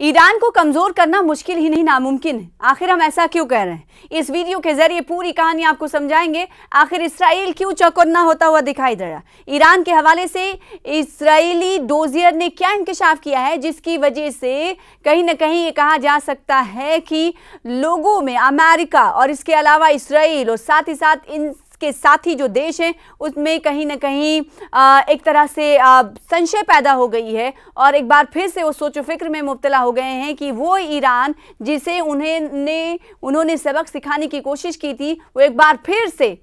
Iran को कमजोर करना मुश्किल ही नहीं नामुमकिन है। आखिर हम ऐसा क्यों कह रहे हैं? इस वीडियो के जरिए पूरी कहानी आपको समझाएंगे। आखिर इसराइल क्यों चौकन्ना होता हुआ दिखाई दे रहा? ईरान के हवाले से इसराइली डोजियर ने क्या इंकशाफ किया है जिसकी वजह से कहीं ना कहीं ये कहा जा सकता है कि लोगों में अमेरिका और इसके अलावा इसराइल और साथ ही साथ इन के साथी जो देश हैं उसमें कहीं ना कहीं एक तरह से संशय पैदा हो गई है और एक बार फिर से वो सोचो फिक्र में मुब्तला हो गए हैं कि वो ईरान जिसे उन्होंने सबक सिखाने की कोशिश की थी वो एक बार फिर से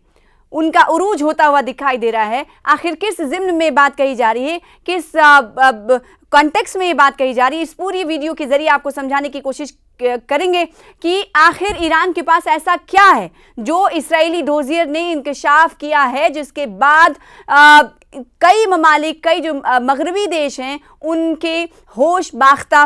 उनका उरूज होता हुआ दिखाई दे रहा है। आखिर किस ज़िम्न में बात कही जा रही है, किस कॉन्टेक्स्ट में ये बात कही जा रही है, इस पूरी वीडियो के जरिए आपको समझाने की कोशिश करेंगे कि आखिर ईरान के पास ऐसा क्या है जो इसराइली डोजियर ने इंकशाफ किया है जिसके बाद कई ममालिक, कई जो मगरबी देश हैं उनके होश बाख्ता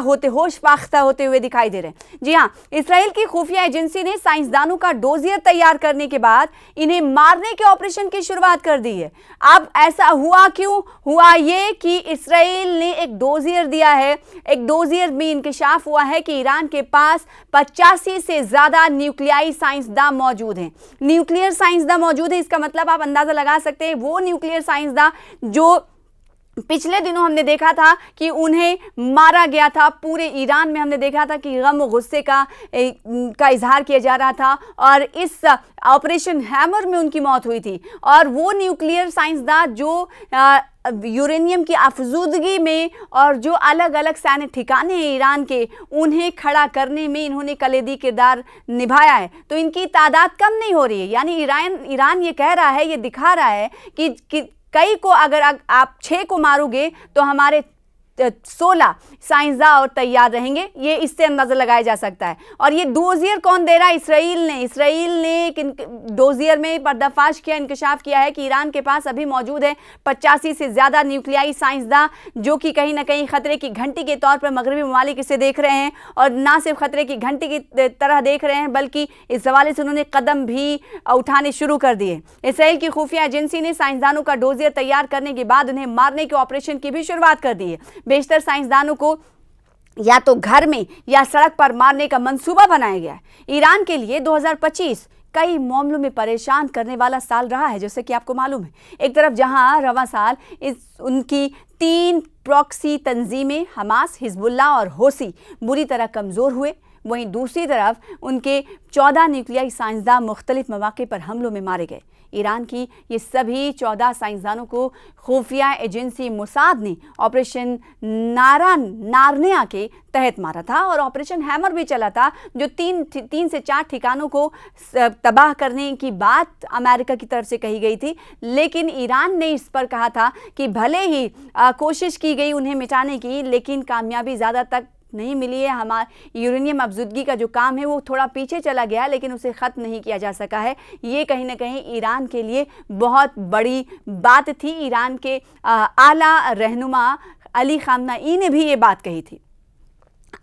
होते हुए दिखाई दे रहे हैं। जी हाँ, इसराइल की खुफिया एजेंसी ने साइंसदानों का डोजियर तैयार करने के बाद इन्हें मारने के ऑपरेशन की शुरुआत कर दी है। अब ऐसा हुआ क्यों? हुआ ये कि इसराइल ने एक डोजियर दिया है। एक डोजियर में इंकशाफ हुआ है कि ईरान के पास 85 से ज़्यादा न्यूक्लियाई साइंसदान मौजूद हैं। न्यूक्लियर साइंसदान मौजूद है, इसका मतलब आप अंदाज़ा लगा सकते हैं वो न्यूक्लियर साइंसदान जो पिछले दिनों हमने देखा था कि उन्हें मारा गया था। पूरे ईरान में हमने देखा था कि गम और गुस्से का इजहार किया जा रहा था और इस ऑपरेशन हैमर में उनकी मौत हुई थी। और वो न्यूक्लियर साइंसदान जो यूरेनियम की अफजूदगी में और जो अलग अलग सैन्य ठिकाने हैं ईरान के, उन्हें खड़ा करने में इन्होंने कलीदी किरदार निभाया है। तो इनकी तादाद कम नहीं हो रही है। यानी ईरान ये कह रहा है, ये दिखा रहा है कि कई को अगर आप 6 को मारोगे तो हमारे 16 साइंसदान और तैयार रहेंगे। ये इससे अंदाज़ा लगाया जा सकता है। और ये डोजियर कौन दे रहा है? इसराइल ने एक डोजियर में पर्दाफाश किया, इंकशाफ किया है कि ईरान के पास अभी मौजूद है 85 से ज़्यादा न्यूक्लियाई साइंसदान जो कि कहीं ना कहीं ख़तरे की घंटी के तौर पर मगरबी ममालिक इसे देख रहे हैं। और ना सिर्फ ख़तरे की घंटी की तरह देख रहे हैं बल्कि इस हवाले से उन्होंने कदम भी उठाने शुरू कर दिए। इसराइल की खुफिया एजेंसी ने साइंसदानों का डोजियर तैयार करने के बाद उन्हें मारने के ऑपरेशन की भी शुरुआत कर दी है। बेशतर साइंसदानों को या तो घर में या सड़क पर मारने का मंसूबा बनाया गया है। ईरान के लिए 2025 कई मामलों में परेशान करने वाला साल रहा है, जैसे कि आपको मालूम है। एक तरफ जहां रवां साल उनकी 3 प्रॉक्सी तंजीमें हमास, हिजबुल्लाह और होसी बुरी तरह कमज़ोर हुए, वहीं दूसरी तरफ उनके 14 न्यूक्लियाई साइंसदान मुख्तलिफ मौके पर हमलों में मारे गए। ईरान की ये सभी 14 साइंसदानों को खुफिया एजेंसी मोसाद ने ऑपरेशन नारनिया के तहत मारा था और ऑपरेशन हैमर भी चला था जो 3 से 4 ठिकानों को तबाह करने की बात अमेरिका की तरफ से कही गई थी। लेकिन ईरान ने इस पर कहा था कि भले ही कोशिश की गई उन्हें मिटाने की, लेकिन कामयाबी ज़्यादा तक नहीं मिली है। हमारा यूरेनियम अफजूदगी का जो काम है वो थोड़ा पीछे चला गया, लेकिन उसे ख़त्म नहीं किया जा सका है। ये कहीं ना कहीं ईरान के लिए बहुत बड़ी बात थी। ईरान के आला रहनुमा अली खामनेई ने भी ये बात कही थी।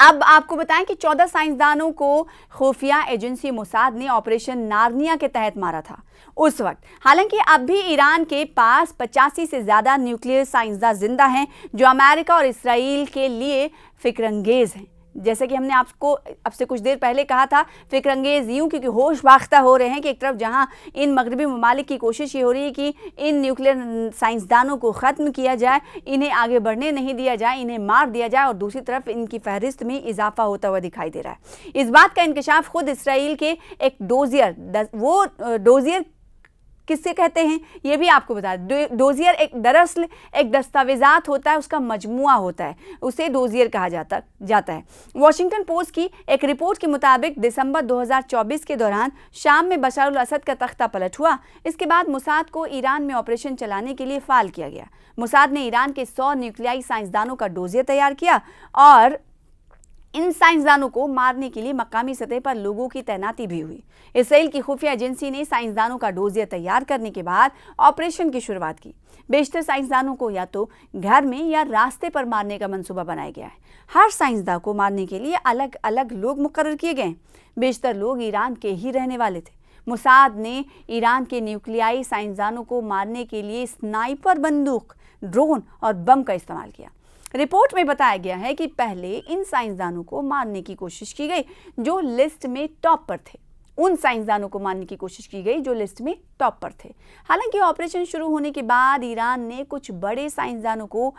अब आपको बताएं कि 14 साइंसदानों को खुफिया एजेंसी मोसाद ने ऑपरेशन नारनिया के तहत मारा था उस वक्त। हालांकि अब भी ईरान के पास 85 से ज़्यादा न्यूक्लियर साइंसदान जिंदा हैं जो अमेरिका और इसराइल के लिए फिक्रंगेज हैं। जैसे कि हमने आपसे कुछ देर पहले कहा था, फिक्रंगेज यूं क्योंकि होश बाख्ता हो रहे हैं कि एक तरफ जहां इन मगरबी ममालिक की कोशिश ये हो रही है कि इन न्यूक्लियर साइंसदानों को ख़त्म किया जाए, इन्हें आगे बढ़ने नहीं दिया जाए, इन्हें मार दिया जाए, और दूसरी तरफ इनकी फहरिस्त में इजाफा होता हुआ दिखाई दे रहा है। इस बात का इंकशाफ खुद इसराइल के एक डोजियर किससे कहते हैं ये भी आपको बता दें। डोजियर दरअसल एक दस्तावेज़ात होता है, उसका मजमुआ होता है, उसे डोजियर कहा जाता है। वॉशिंगटन पोस्ट की एक रिपोर्ट के मुताबिक दिसंबर 2024 के दौरान शाम में बशर अल असद का तख्ता पलट हुआ। इसके बाद मोसाद को ईरान में ऑपरेशन चलाने के लिए फ़ाल किया गया। मोसाद ने ईरान के 100 न्यूक्लियाई साइंसदानों का डोजियर तैयार किया और इन साइंसदानों को मारने के लिए मकामी सतह पर लोगों की तैनाती भी हुई। इसराइल की खुफिया एजेंसी ने साइंसदानों का डोजियर तैयार करने के बाद ऑपरेशन की शुरुआत की। बेशतर साइंसदानों को या तो घर में या रास्ते पर मारने का मंसूबा बनाया गया है। हर साइंसदान को मारने के लिए अलग अलग लोग मुकर्रर किए गए। बेशतर लोग ईरान के ही रहने वाले थे। मोसाद ने ईरान के न्यूक्लियाई साइंसदानों को मारने के लिए स्नाइपर बंदूक, ड्रोन और बम का इस्तेमाल किया। रिपोर्ट में बताया गया है कि पहले इन साइंसदानों को मारने की कोशिश की गई जो लिस्ट में टॉप पर थे। उन साइंसदानों को मारने की कोशिश की गई जो लिस्ट में टॉप पर थे। हालांकि ऑपरेशन शुरू होने के बाद ईरान ने कुछ बड़े साइंसदानों को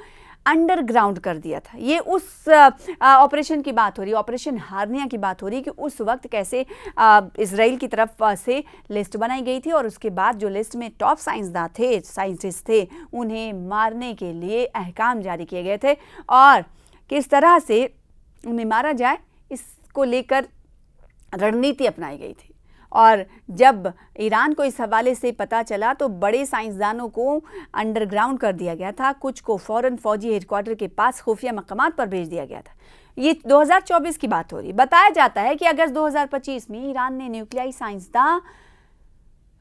अंडरग्राउंड कर दिया था। ये उस ऑपरेशन की बात हो रही है, ऑपरेशन हार्निया की बात हो रही है कि उस वक्त कैसे इजराइल की तरफ से लिस्ट बनाई गई थी और उसके बाद जो लिस्ट में टॉप साइंटिस्ट थे उन्हें मारने के लिए अहकाम जारी किए गए थे और किस तरह से उन्हें मारा जाए इसको लेकर रणनीति अपनाई गई थी। और जब ईरान को इस हवाले से पता चला तो बड़े साइंसदानों को अंडरग्राउंड कर दिया गया था, कुछ को फौरन फौजी हेडक्वार्टर के पास खुफिया मकामात पर भेज दिया गया था। ये 2024 की बात हो रही। बताया जाता है कि अगस्त 2025 में ईरान ने न्यूक्लियाई साइंसदान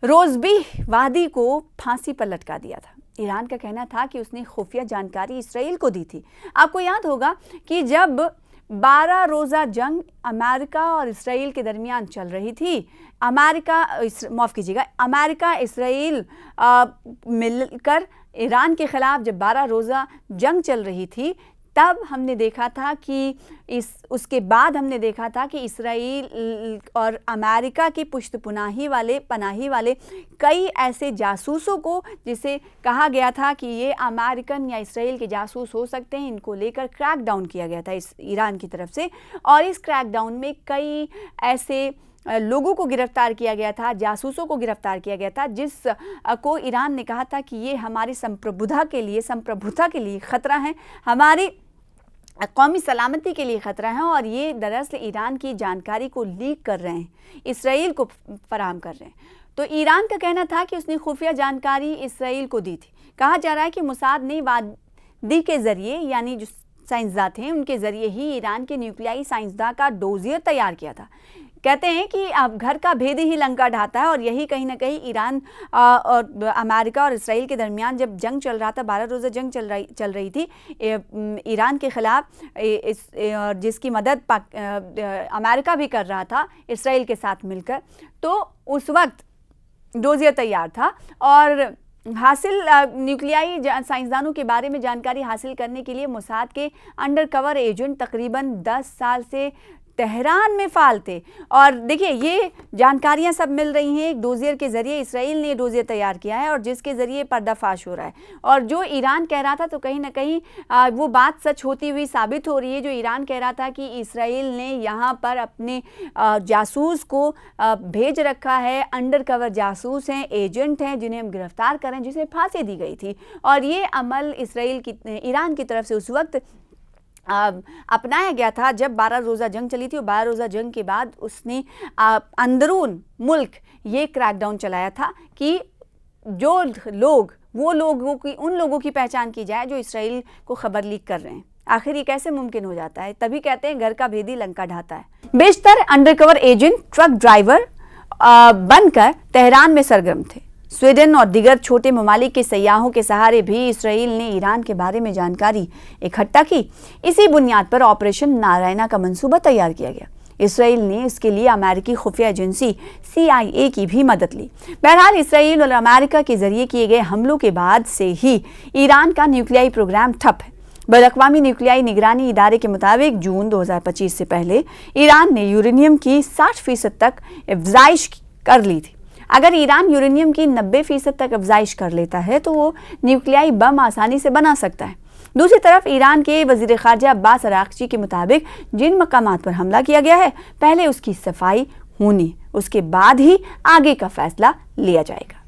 रोज़बी वादी को फांसी पर लटका दिया था। ईरान का कहना था कि उसने खुफिया जानकारी इसराइल को दी थी। आपको याद होगा कि जब 12 रोज़ा जंग अमेरिका और इसराइल के दरमियान चल रही थी, अमेरिका इसराइल मिलकर ईरान के ख़िलाफ़ जब 12 रोज़ा जंग चल रही थी, तब हमने देखा था कि उसके बाद हमने देखा था कि इसराइल और अमेरिका की पनाही वाले कई ऐसे जासूसों को, जिसे कहा गया था कि ये अमेरिकन या इसराइल के जासूस हो सकते हैं, इनको लेकर क्रैकडाउन किया गया था इस ईरान की तरफ से। और इस क्रैकडाउन में कई ऐसे लोगों को गिरफ्तार किया गया था, जासूसों को गिरफ्तार किया गया था, जिस को ईरान ने कहा था कि ये हमारी संप्रभुता के लिए ख़तरा है, हमारी कौमी सलामती के लिए ख़तरा है और ये दरअसल ईरान की जानकारी को लीक कर रहे हैं, इसराइल को फराहम कर रहे हैं। तो ईरान का कहना था कि उसने खुफिया जानकारी इसराइल को दी थी। कहा जा रहा है कि मोसाद ने वादी के ज़रिए, यानी जो साइंसदान थे उनके ज़रिए ही ईरान के न्यूक्लियाई साइंसदान का डोजियर तैयार किया था। कहते हैं कि अब घर का भेद ही लंका ढाता है और यही कहीं ना कहीं ईरान और अमेरिका और इसराइल के दरमियान जब जंग चल रहा था, 12 रोज़ा जंग चल रही थी ईरान के ख़िलाफ़, जिसकी मदद अमेरिका भी कर रहा था इसराइल के साथ मिलकर, तो उस वक्त डोजियर तैयार था और न्यूक्लियाई साइंसदानों के बारे में जानकारी हासिल करने के लिए मोसाद के अंडरकवर एजेंट तकरीबन 10 साल से तेहरान में फ़ाल थे। और देखिए ये जानकारियां सब मिल रही हैं एक डोजियर के ज़रिए। इसराइल ने डोजियर तैयार किया है और जिसके ज़रिए पर्दाफाश हो रहा है, और जो ईरान कह रहा था तो कहीं ना कहीं वो बात सच होती हुई साबित हो रही है। जो ईरान कह रहा था कि इसराइल ने यहाँ पर अपने जासूस को भेज रखा है, अंडरकवर जासूस हैं, एजेंट हैं, जिन्हें हम गिरफ्तार करें, जिसे फांसी दी गई थी। और ये अमल ईरान की तरफ से उस वक्त अपनाया गया था जब 12 रोज़ा जंग चली थी। और 12 रोज़ा जंग के बाद उसने अंदरून मुल्क ये क्रैकडाउन चलाया था कि उन लोगों की पहचान की जाए जो इसराइल को खबर लीक कर रहे हैं। आखिर ये कैसे मुमकिन हो जाता है? तभी कहते हैं घर का भेदी लंका ढाता है। बेशतर अंडरकवर एजेंट ट्रक ड्राइवर बनकर तेहरान में सरगर्म थे। स्वीडन और दीगर छोटे ममालिक के सयाहों के सहारे भी इसराइल ने ईरान के बारे में जानकारी इकट्ठा की। इसी बुनियाद पर ऑपरेशन नारायणा का मंसूबा तैयार किया गया। इसराइल ने इसके लिए अमेरिकी खुफिया एजेंसी CIA की भी मदद ली। बहरहाल इसराइल और अमेरिका के जरिए किए गए हमलों के बाद से ही ईरान का न्यूक्लियाई प्रोग्राम ठप है। बैनुल-अक़वामी न्यूक्लियाई निगरानी इदारे के मुताबिक जून 2025 से पहले ईरान ने यूरेनियम की 60% तक अफ़ज़ाइश कर ली थी। अगर ईरान यूरेनियम की 90% तक अफ़ज़ाइश कर लेता है तो वो न्यूक्लियाई बम आसानी से बना सकता है। दूसरी तरफ ईरान के वज़ीर ख़ारजा अब्बास अराग़ची के मुताबिक जिन मकामात पर हमला किया गया है, पहले उसकी सफाई होनी, उसके बाद ही आगे का फैसला लिया जाएगा।